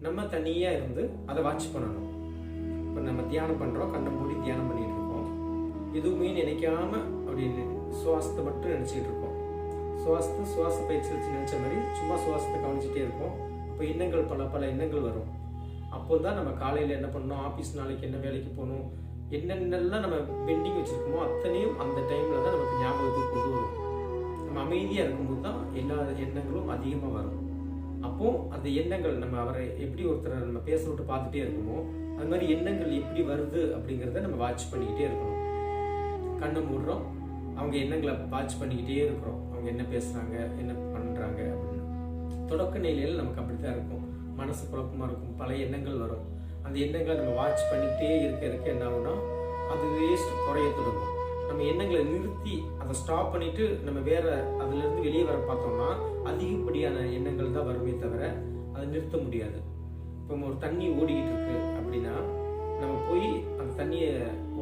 நம்ம தனியாக இருந்து அதை வாட்ச் பண்ணணும். இப்போ நம்ம தியானம் பண்ணுறோம், கண்ணை மூடி தியானம் பண்ணிட்டு இருக்கோம், எதுவுமே நினைக்காம அப்படின்னு சுவாசத்தை மட்டும் நினச்சிக்கிட்டு இருக்கோம். சுவாச பயிற்சி வச்சு நினச்ச மாதிரி சும்மா சுவாசத்தை கவனிச்சுட்டே இருக்கோம். இப்போ எண்ணங்கள் பல எண்ணங்கள் வரும். அப்போ தான் நம்ம காலையில் என்ன பண்ணணும், ஆஃபீஸ் நாளைக்கு என்ன வேலைக்கு போகணும், என்னென்னலாம் நம்ம பெண்டிங் வச்சுருக்கோமோ அத்தனையும் அந்த டைமில் தான் நமக்கு ஞாபகத்துக்கு கொண்டு வரும். நம்ம அமைதியாக இருக்கும்போது தான் எல்லா எண்ணங்களும் அதிகமாக வரும். அப்போது அந்த எண்ணங்கள் நம்ம அவரை எப்படி ஒருத்தரை நம்ம பேச விட்டு பார்த்துட்டே இருக்கோமோ அது மாதிரி எண்ணங்கள் எப்படி வருது அப்படிங்கிறத நம்ம வாட்ச் பண்ணிக்கிட்டே இருக்கணும். கண்ணை மூடுறோம், அவங்க எண்ணங்களை வாட்ச் பண்ணிக்கிட்டே இருக்கிறோம். அவங்க என்ன பேசுகிறாங்க, என்ன பண்ணுறாங்க அப்படின்னு. தொடக்க நிலையில் நமக்கு அப்படி தான் இருக்கும். மனசு குழப்பமாக இருக்கும், பல எண்ணங்கள் வரும். அந்த எண்ணங்களை நம்ம வாட்ச் பண்ணிக்கிட்டே இருக்க என்ன ஆகும்னா அது வேஸ்ட் குறைய தொடங்கும். நம்ம எண்ணங்களை நிறுத்தி அதை ஸ்டாப் பண்ணிட்டு நம்ம வேற அதுலேருந்து வெளியே வர பார்த்தோம்னா அதிகப்படியான எண்ணங்கள் தான் வருமே தவிர அதை நிறுத்த முடியாது. இப்போ ஒரு தண்ணி ஓடிக்கிட்டு இருக்கு அப்படின்னா நம்ம போய் அந்த தண்ணியை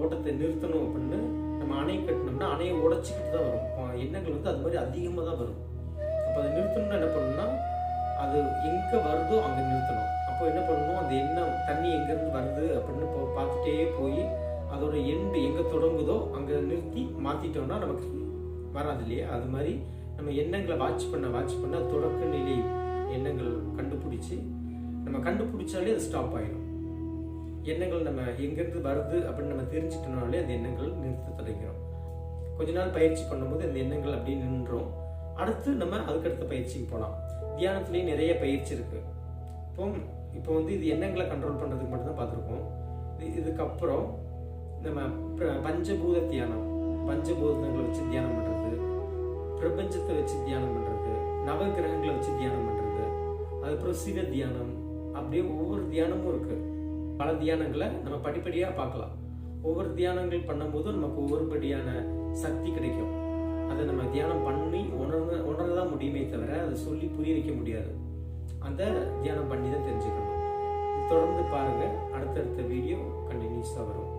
ஓட்டத்தை நிறுத்தணும் அப்படின்னு நம்ம அணை கட்டினோம்னா அணையை உடைச்சிக்கிட்டு தான் வரும். எண்ணங்கள் வந்து அது மாதிரி அதிகமாக தான் வரும். அப்போ அதை நிறுத்தணும்னா என்ன பண்ணணும்னா அது எங்கே வருதோ அங்கே நிறுத்தணும். அப்போ என்ன பண்ணணும், அந்த எண்ணம் தண்ணி எங்கேருந்து வருது அப்படின்னு பார்த்துட்டே போய் அதோட எண்டு எங்கே தொடங்குதோ அங்கே நிறுத்தி மாற்றிட்டோம்னா நமக்கு வராது இல்லையா. அது மாதிரி நம்ம எண்ணங்களை வாட்ச் பண்ண தொடக்க நிலை எண்ணங்கள் கண்டுபிடிச்சி நம்ம கண்டுபிடிச்சாலே அது ஸ்டாப் ஆகிடும். எண்ணங்கள் நம்ம எங்கேருந்து வருது அப்படின்னு நம்ம தெரிஞ்சுட்டோம்னாலே அந்த எண்ணங்கள் நிறுத்த தொடங்கிறோம். கொஞ்ச நாள் பயிற்சி பண்ணும்போது அந்த எண்ணங்கள் அப்படியே நின்றோம். அடுத்து நம்ம அதுக்கடுத்த பயிற்சிக்கு போகலாம். தியானத்துலேயே நிறைய பயிற்சி இருக்கு. இப்போ வந்து இது எண்ணங்களை கண்ட்ரோல் பண்ணுறதுக்கு மட்டும்தான் பார்த்துருக்கோம். இதுக்கப்புறம் நம்ம பஞ்சபூத தியானம், பஞ்சபூதங்களை வச்சு தியானம் பண்ணுறது, பிரபஞ்சத்தை வச்சு தியானம் பண்ணுறது, நவகிரகங்களை வச்சு தியானம் பண்ணுறது, அதுக்கப்புறம் சிவ தியானம், அப்படியே ஒவ்வொரு தியானமும் இருக்குது. பல தியானங்களை நம்ம படிப்படியாக பார்க்கலாம். ஒவ்வொரு தியானங்கள் பண்ணும்போதும் நமக்கு ஒவ்வொருபடியான சக்தி கிடைக்கும். அதை நம்ம தியானம் பண்ணி உணரதான் முடியுமே தவிர அதை சொல்லி புரிய வைக்க முடியாது. அந்த தியானம் பண்ணி தான் தெரிஞ்சுக்கணும். தொடர்ந்து பாருங்கள், அடுத்தடுத்த வீடியோ கண்டினியூஸாக வரும்.